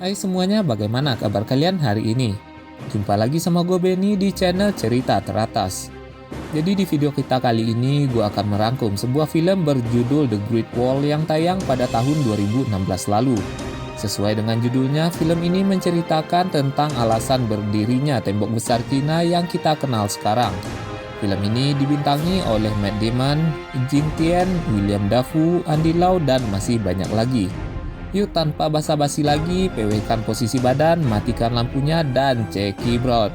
Hai semuanya, bagaimana kabar kalian hari ini? Jumpa lagi sama gue Benny di channel Cerita Teratas. Jadi di video kita kali ini, gue akan merangkum sebuah film berjudul The Great Wall yang tayang pada tahun 2016 lalu. Sesuai dengan judulnya, film ini menceritakan tentang alasan berdirinya tembok besar Cina yang kita kenal sekarang. Film ini dibintangi oleh Matt Damon, Jin Tian, William Dafoe, Andy Lau, dan masih banyak lagi. Yuk tanpa basa-basi lagi, PW-kan posisi badan, matikan lampunya, dan cek keyboard.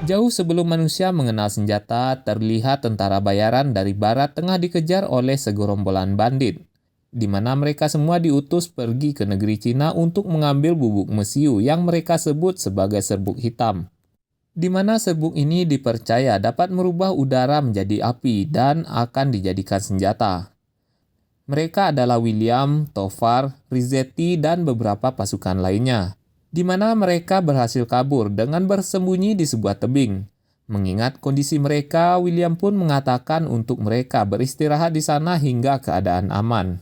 Jauh sebelum manusia mengenal senjata, terlihat tentara bayaran dari barat tengah dikejar oleh segerombolan bandit, di mana mereka semua diutus pergi ke negeri Cina untuk mengambil bubuk mesiu yang mereka sebut sebagai serbuk hitam. Di mana serbuk ini dipercaya dapat merubah udara menjadi api dan akan dijadikan senjata. Mereka adalah William, Tovar, Rizzetti, dan beberapa pasukan lainnya, di mana mereka berhasil kabur dengan bersembunyi di sebuah tebing. Mengingat kondisi mereka, William pun mengatakan untuk mereka beristirahat di sana hingga keadaan aman.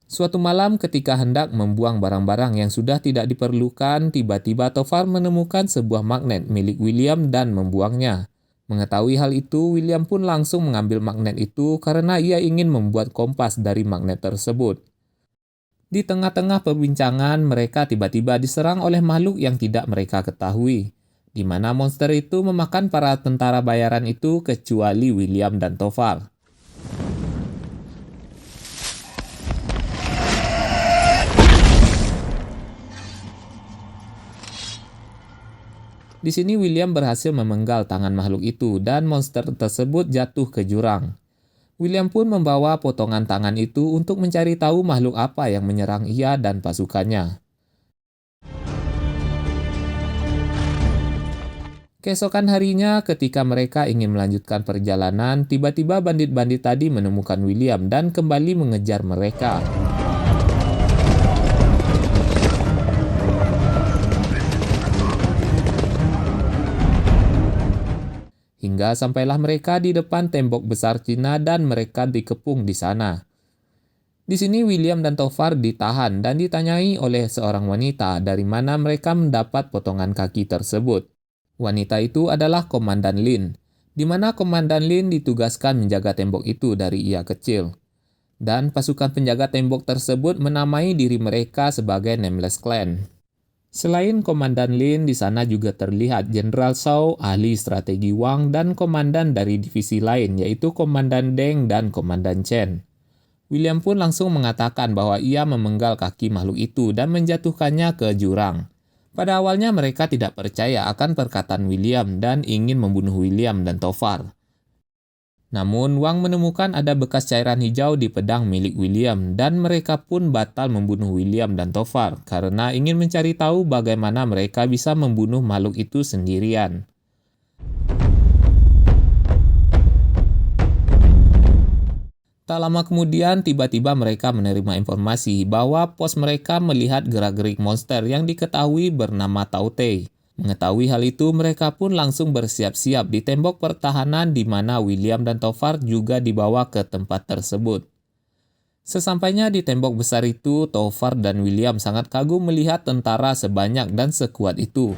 Suatu malam ketika hendak membuang barang-barang yang sudah tidak diperlukan, tiba-tiba Tovar menemukan sebuah magnet milik William dan membuangnya. Mengetahui hal itu, William pun langsung mengambil magnet itu karena ia ingin membuat kompas dari magnet tersebut. Di tengah-tengah perbincangan, mereka tiba-tiba diserang oleh makhluk yang tidak mereka ketahui, di mana monster itu memakan para tentara bayaran itu kecuali William dan Tovar. Di sini William berhasil memenggal tangan makhluk itu dan monster tersebut jatuh ke jurang. William pun membawa potongan tangan itu untuk mencari tahu makhluk apa yang menyerang ia dan pasukannya. Keesokan harinya ketika mereka ingin melanjutkan perjalanan, tiba-tiba bandit-bandit tadi menemukan William dan kembali mengejar mereka. Hingga sampailah mereka di depan tembok besar Cina dan mereka dikepung di sana. Di sini William dan Tovar ditahan dan ditanyai oleh seorang wanita dari mana mereka mendapat potongan kaki tersebut. Wanita itu adalah Komandan Lin, di mana Komandan Lin ditugaskan menjaga tembok itu dari ia kecil. Dan pasukan penjaga tembok tersebut menamai diri mereka sebagai Nameless Clan. Selain Komandan Lin, di sana juga terlihat Jenderal Shao, ahli strategi Wang, dan komandan dari divisi lain, yaitu Komandan Deng dan Komandan Chen. William pun langsung mengatakan bahwa ia memenggal kaki makhluk itu dan menjatuhkannya ke jurang. Pada awalnya mereka tidak percaya akan perkataan William dan ingin membunuh William dan Tovar. Namun, Wang menemukan ada bekas cairan hijau di pedang milik William dan mereka pun batal membunuh William dan Tovar karena ingin mencari tahu bagaimana mereka bisa membunuh makhluk itu sendirian. Tak lama kemudian, tiba-tiba mereka menerima informasi bahwa pos mereka melihat gerak-gerik monster yang diketahui bernama Tautei. Mengetahui hal itu, mereka pun langsung bersiap-siap di tembok pertahanan di mana William dan Tovar juga dibawa ke tempat tersebut. Sesampainya di tembok besar itu, Tovar dan William sangat kagum melihat tentara sebanyak dan sekuat itu.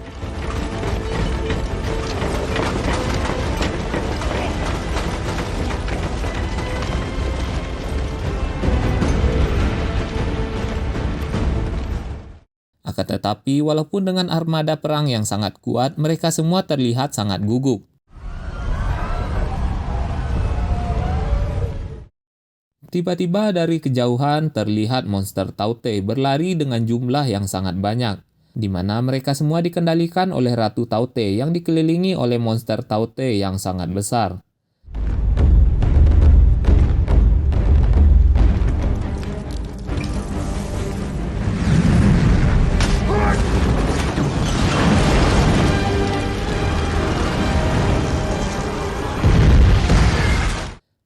Akan tetapi, walaupun dengan armada perang yang sangat kuat, mereka semua terlihat sangat gugup. Tiba-tiba dari kejauhan terlihat monster Tautei berlari dengan jumlah yang sangat banyak, di mana mereka semua dikendalikan oleh Ratu Tautei yang dikelilingi oleh monster Tautei yang sangat besar.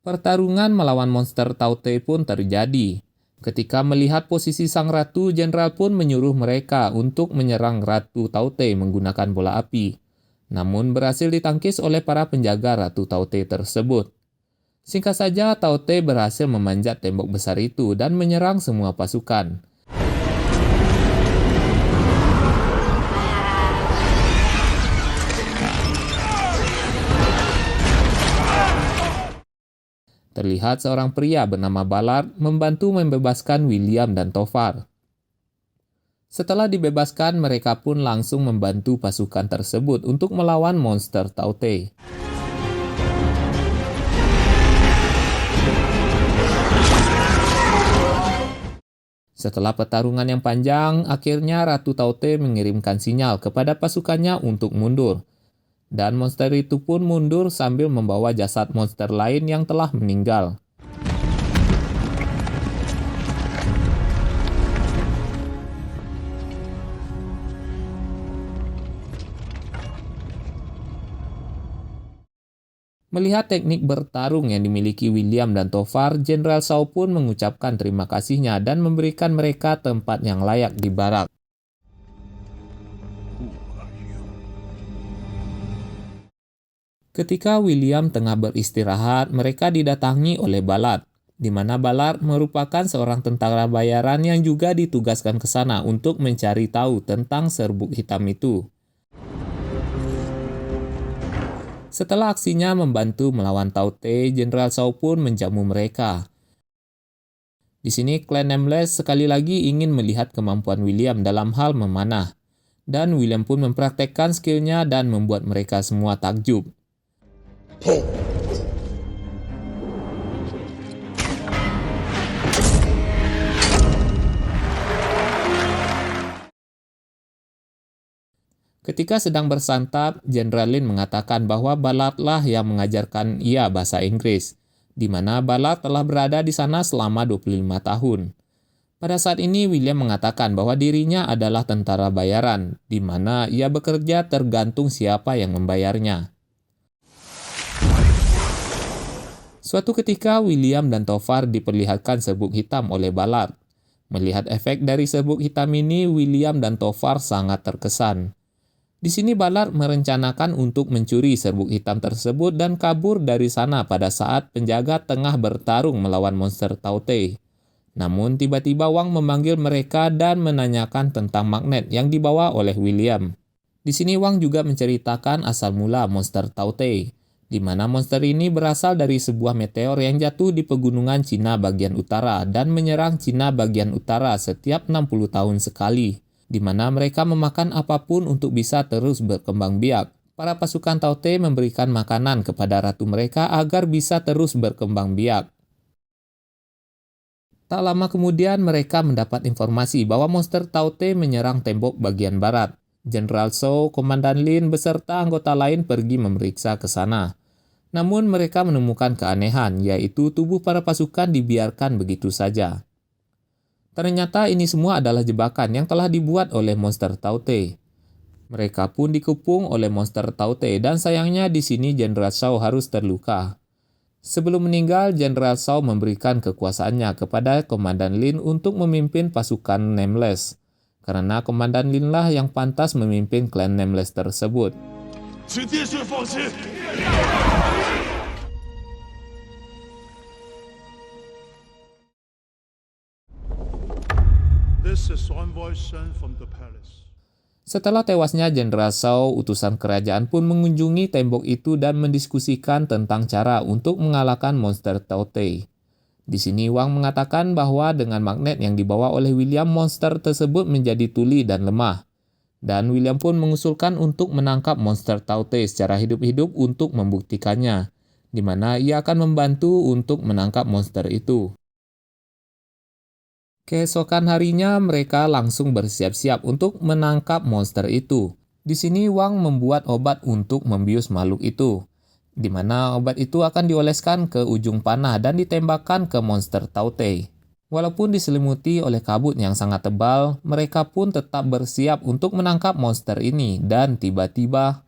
Pertarungan melawan monster Tautei pun terjadi. Ketika melihat posisi sang ratu, jenderal pun menyuruh mereka untuk menyerang Ratu Tautei menggunakan bola api. Namun berhasil ditangkis oleh para penjaga Ratu Tautei tersebut. Singkat saja, Tao Te berhasil memanjat tembok besar itu dan menyerang semua pasukan. Terlihat seorang pria bernama Ballard membantu membebaskan William dan Tovar. Setelah dibebaskan, mereka pun langsung membantu pasukan tersebut untuk melawan monster Tao Te. Setelah pertarungan yang panjang, akhirnya Ratu Tao Te mengirimkan sinyal kepada pasukannya untuk mundur. Dan monster itu pun mundur sambil membawa jasad monster lain yang telah meninggal. Melihat teknik bertarung yang dimiliki William dan Tovar, Jenderal Shaw pun mengucapkan terima kasihnya dan memberikan mereka tempat yang layak di barak. Ketika William tengah beristirahat, mereka didatangi oleh Ballard, di mana Ballard merupakan seorang tentara bayaran yang juga ditugaskan ke sana untuk mencari tahu tentang serbuk hitam itu. Setelah aksinya membantu melawan Tao Te, Jenderal Shaw pun menjamu mereka. Di sini, klan Nameless sekali lagi ingin melihat kemampuan William dalam hal memanah. Dan William pun mempraktekkan skillnya dan membuat mereka semua takjub. Ketika sedang bersantap, Jenderal Lin mengatakan bahwa Ballard lah yang mengajarkan ia bahasa Inggris, di mana Ballard telah berada di sana selama 25 tahun. Pada saat ini, William mengatakan bahwa dirinya adalah tentara bayaran, di mana ia bekerja tergantung siapa yang membayarnya. Suatu ketika, William dan Tovar diperlihatkan serbuk hitam oleh Ballard. Melihat efek dari serbuk hitam ini, William dan Tovar sangat terkesan. Di sini Ballard merencanakan untuk mencuri serbuk hitam tersebut dan kabur dari sana pada saat penjaga tengah bertarung melawan monster Tao Te. Namun tiba-tiba Wang memanggil mereka dan menanyakan tentang magnet yang dibawa oleh William. Di sini Wang juga menceritakan asal mula monster Tao Te, di mana monster ini berasal dari sebuah meteor yang jatuh di pegunungan Cina bagian utara dan menyerang Cina bagian utara setiap 60 tahun sekali, di mana mereka memakan apapun untuk bisa terus berkembang biak. Para pasukan Tao Te memberikan makanan kepada ratu mereka agar bisa terus berkembang biak. Tak lama kemudian mereka mendapat informasi bahwa monster Tao Te menyerang tembok bagian barat. Jenderal Shaw, Komandan Lin beserta anggota lain pergi memeriksa ke sana. Namun mereka menemukan keanehan, yaitu tubuh para pasukan dibiarkan begitu saja. Ternyata ini semua adalah jebakan yang telah dibuat oleh monster Tao Te. Mereka pun dikepung oleh monster Tao Te dan sayangnya di sini Jenderal Shaw harus terluka. Sebelum meninggal, Jenderal Shaw memberikan kekuasaannya kepada Komandan Lin untuk memimpin pasukan Nameless, karena Komandan Lin lah yang pantas memimpin klan Nameless tersebut. Setelah tewasnya Jenderal Shaw, utusan kerajaan pun mengunjungi tembok itu dan mendiskusikan tentang cara untuk mengalahkan monster Tao Te. Di sini Wang mengatakan bahwa dengan magnet yang dibawa oleh William, monster tersebut menjadi tuli dan lemah. Dan William pun mengusulkan untuk menangkap monster Tao Te secara hidup-hidup untuk membuktikannya, di mana ia akan membantu untuk menangkap monster itu. Keesokan harinya mereka langsung bersiap-siap untuk menangkap monster itu. Di sini Wang membuat obat untuk membius makhluk itu, di mana obat itu akan dioleskan ke ujung panah dan ditembakkan ke monster Tao Te. Walaupun diselimuti oleh kabut yang sangat tebal, mereka pun tetap bersiap untuk menangkap monster ini dan tiba-tiba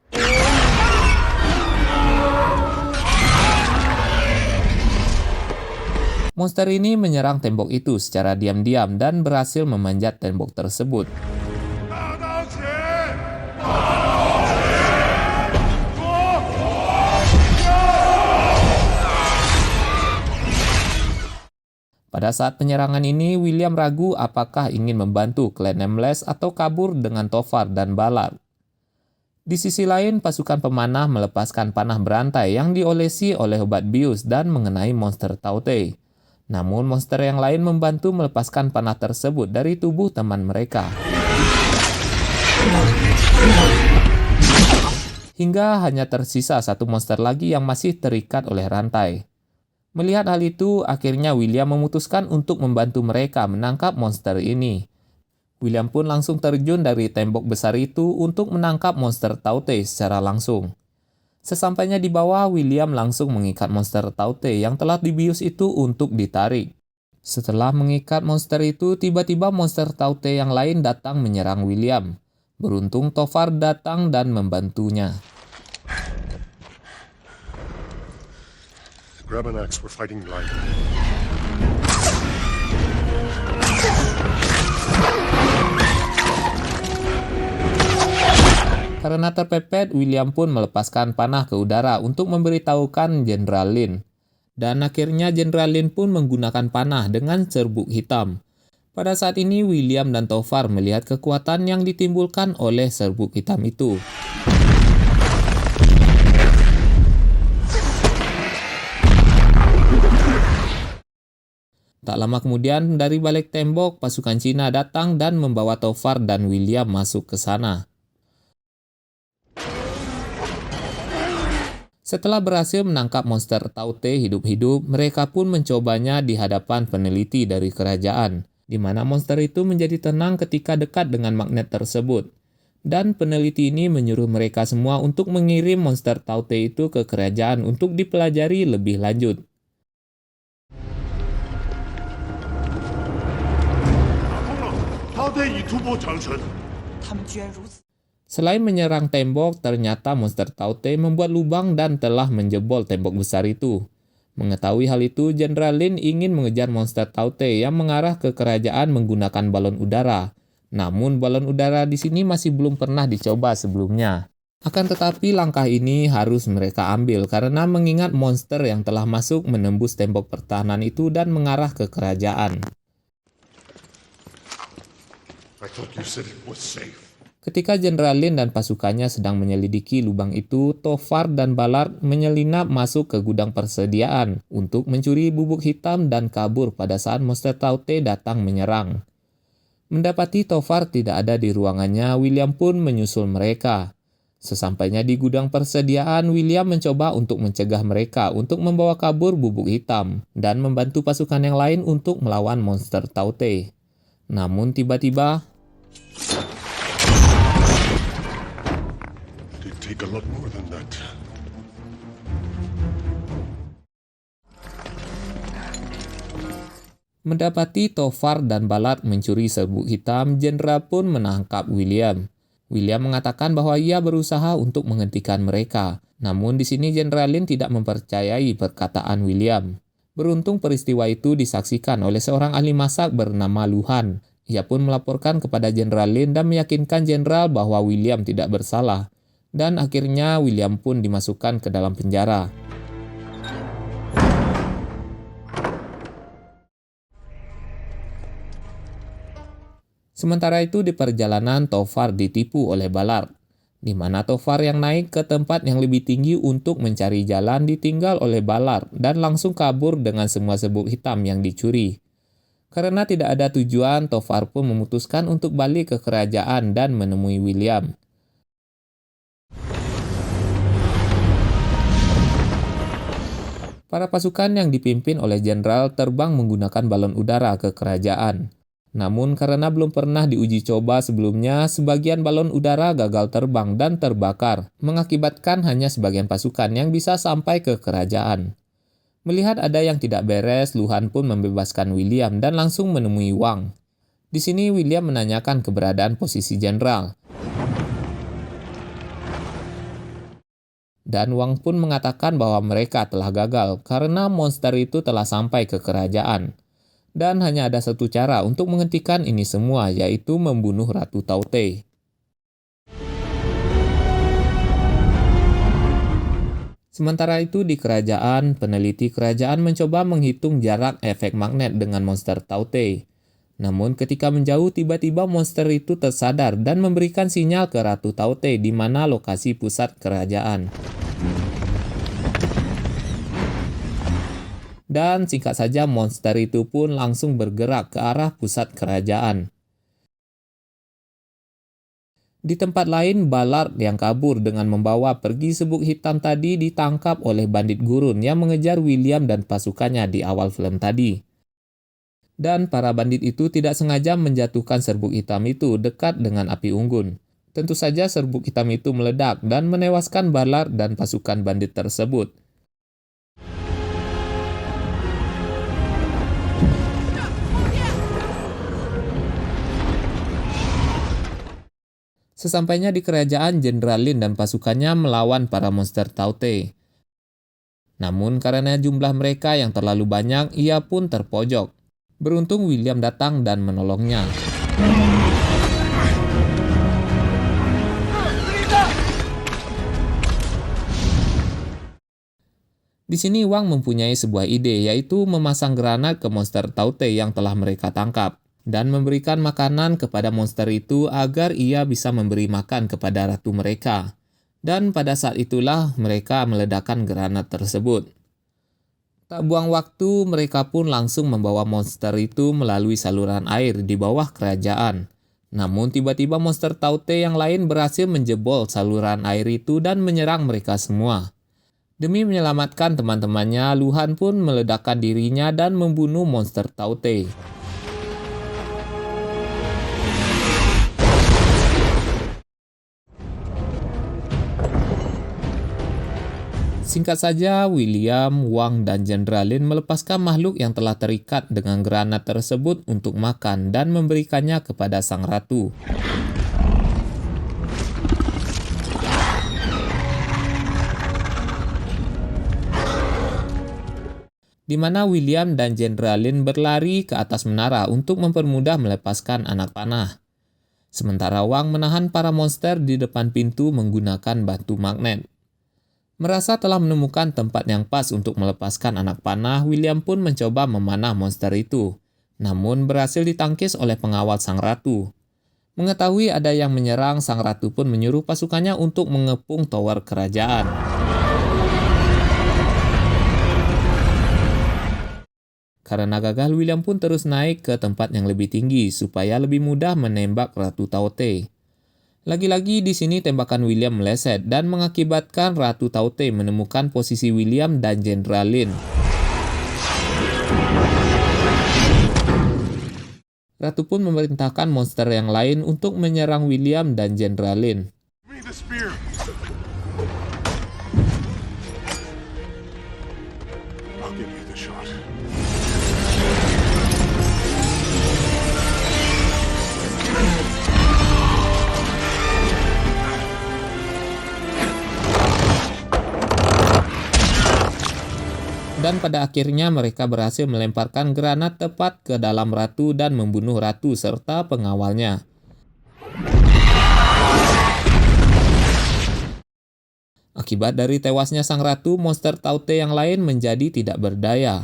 monster ini menyerang tembok itu secara diam-diam dan berhasil memanjat tembok tersebut. Pada saat penyerangan ini, William ragu apakah ingin membantu klan Nameless atau kabur dengan Tofar dan Ballard. Di sisi lain, pasukan pemanah melepaskan panah berantai yang diolesi oleh obat bius dan mengenai monster Tautei. Namun, monster yang lain membantu melepaskan panah tersebut dari tubuh teman mereka. Hingga hanya tersisa satu monster lagi yang masih terikat oleh rantai. Melihat hal itu, akhirnya William memutuskan untuk membantu mereka menangkap monster ini. William pun langsung terjun dari tembok besar itu untuk menangkap monster Tautei secara langsung. Sesampainya di bawah, William langsung mengikat monster Tautei yang telah dibius itu untuk ditarik. Setelah mengikat monster itu, tiba-tiba monster Tautei yang lain datang menyerang William. Beruntung Tofar datang dan membantunya. Grab an axe, we're fighting blind. Karena terpepet, William pun melepaskan panah ke udara untuk memberitahukan Jenderal Lin. Dan akhirnya Jenderal Lin pun menggunakan panah dengan serbuk hitam. Pada saat ini, William dan Tofar melihat kekuatan yang ditimbulkan oleh serbuk hitam itu. Tak lama kemudian, dari balik tembok, pasukan Cina datang dan membawa Tofar dan William masuk ke sana. Setelah berhasil menangkap monster Tautei hidup-hidup, mereka pun mencobanya di hadapan peneliti dari kerajaan, di mana monster itu menjadi tenang ketika dekat dengan magnet tersebut. Dan peneliti ini menyuruh mereka semua untuk mengirim monster Tautei itu ke kerajaan untuk dipelajari lebih lanjut. Selain menyerang tembok, ternyata monster Tautei membuat lubang dan telah menjebol tembok besar itu. Mengetahui hal itu, Jenderal Lin ingin mengejar monster Tautei yang mengarah ke kerajaan menggunakan balon udara. Namun balon udara di sini masih belum pernah dicoba sebelumnya. Akan tetapi langkah ini harus mereka ambil karena mengingat monster yang telah masuk menembus tembok pertahanan itu dan mengarah ke kerajaan. I thought you said it was safe. Ketika Jenderal Lin dan pasukannya sedang menyelidiki lubang itu, Tofar dan Ballard menyelinap masuk ke gudang persediaan untuk mencuri bubuk hitam dan kabur pada saat monster Tautei datang menyerang. Mendapati Tofar tidak ada di ruangannya, William pun menyusul mereka. Sesampainya di gudang persediaan, William mencoba untuk mencegah mereka untuk membawa kabur bubuk hitam dan membantu pasukan yang lain untuk melawan monster Tautei. Namun tiba-tiba, Take a lot more than that. mendapati Tofar dan Ballard mencuri serbuk hitam, Jenderal pun menangkap William. William mengatakan bahwa ia berusaha untuk menghentikan mereka. Namun di sini Jenderal Lin tidak mempercayai perkataan William. Beruntung peristiwa itu disaksikan oleh seorang ahli masak bernama Luhan. Ia pun melaporkan kepada Jenderal Lin dan meyakinkan Jenderal bahwa William tidak bersalah. Dan akhirnya William pun dimasukkan ke dalam penjara. Sementara itu di perjalanan Tofar ditipu oleh Ballard, di mana Tofar yang naik ke tempat yang lebih tinggi untuk mencari jalan ditinggal oleh Ballard dan langsung kabur dengan semua serbuk hitam yang dicuri. Karena tidak ada tujuan, Tofar pun memutuskan untuk balik ke kerajaan dan menemui William. Para pasukan yang dipimpin oleh jenderal terbang menggunakan balon udara ke kerajaan. Namun karena belum pernah diuji coba sebelumnya, sebagian balon udara gagal terbang dan terbakar, mengakibatkan hanya sebagian pasukan yang bisa sampai ke kerajaan. Melihat ada yang tidak beres, Luhan pun membebaskan William dan langsung menemui Wang. Di sini William menanyakan keberadaan posisi jenderal. Dan Wang pun mengatakan bahwa mereka telah gagal karena monster itu telah sampai ke kerajaan. Dan hanya ada satu cara untuk menghentikan ini semua, yaitu membunuh Ratu Tautei. Sementara itu di kerajaan, peneliti kerajaan mencoba menghitung jarak efek magnet dengan monster Taute. Namun ketika menjauh tiba-tiba monster itu tersadar dan memberikan sinyal ke Ratu Taute di mana lokasi pusat kerajaan. Dan singkat saja monster itu pun langsung bergerak ke arah pusat kerajaan. Di tempat lain, Ballard yang kabur dengan membawa pergi serbuk hitam tadi ditangkap oleh bandit gurun yang mengejar William dan pasukannya di awal film tadi. Dan para bandit itu tidak sengaja menjatuhkan serbuk hitam itu dekat dengan api unggun. Tentu saja serbuk hitam itu meledak dan menewaskan Ballard dan pasukan bandit tersebut. Sesampainya di kerajaan, Jenderal Lin dan pasukannya melawan para monster Taute. Namun karena jumlah mereka yang terlalu banyak, ia pun terpojok. Beruntung William datang dan menolongnya. Di sini Wang mempunyai sebuah ide, yaitu memasang granat ke monster Taute yang telah mereka tangkap, dan memberikan makanan kepada monster itu agar ia bisa memberi makan kepada ratu mereka. Dan pada saat itulah mereka meledakkan granat tersebut. Tak buang waktu, mereka pun langsung membawa monster itu melalui saluran air di bawah kerajaan. Namun tiba-tiba monster Taute yang lain berhasil menjebol saluran air itu dan menyerang mereka semua. Demi menyelamatkan teman-temannya, Luhan pun meledakkan dirinya dan membunuh monster Taute. Singkat saja, William, Wang, dan Jenderal Lin melepaskan makhluk yang telah terikat dengan granat tersebut untuk makan dan memberikannya kepada sang ratu. Di mana William dan Jenderal Lin berlari ke atas menara untuk mempermudah melepaskan anak panah. Sementara Wang menahan para monster di depan pintu menggunakan batu magnet. Merasa telah menemukan tempat yang pas untuk melepaskan anak panah, William pun mencoba memanah monster itu. Namun berhasil ditangkis oleh pengawal sang ratu. Mengetahui ada yang menyerang, sang ratu pun menyuruh pasukannya untuk mengepung tower kerajaan. Karena gagal, William pun terus naik ke tempat yang lebih tinggi supaya lebih mudah menembak Ratu Taute. Lagi-lagi di sini tembakan William meleset dan mengakibatkan Ratu Taute menemukan posisi William dan Jenderal Lin. Ratu pun memerintahkan monster yang lain untuk menyerang William dan Jenderal Lin. Give me the spear. I'll give you the shot. Dan pada akhirnya mereka berhasil melemparkan granat tepat ke dalam ratu dan membunuh ratu serta pengawalnya. Akibat dari tewasnya sang ratu, monster Taute yang lain menjadi tidak berdaya.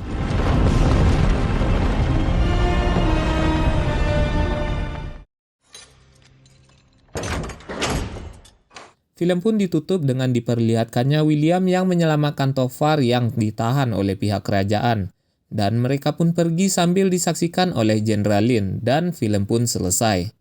Film pun ditutup dengan diperlihatkannya William yang menyelamatkan Tofar yang ditahan oleh pihak kerajaan. Dan mereka pun pergi sambil disaksikan oleh Jenderal Lin dan film pun selesai.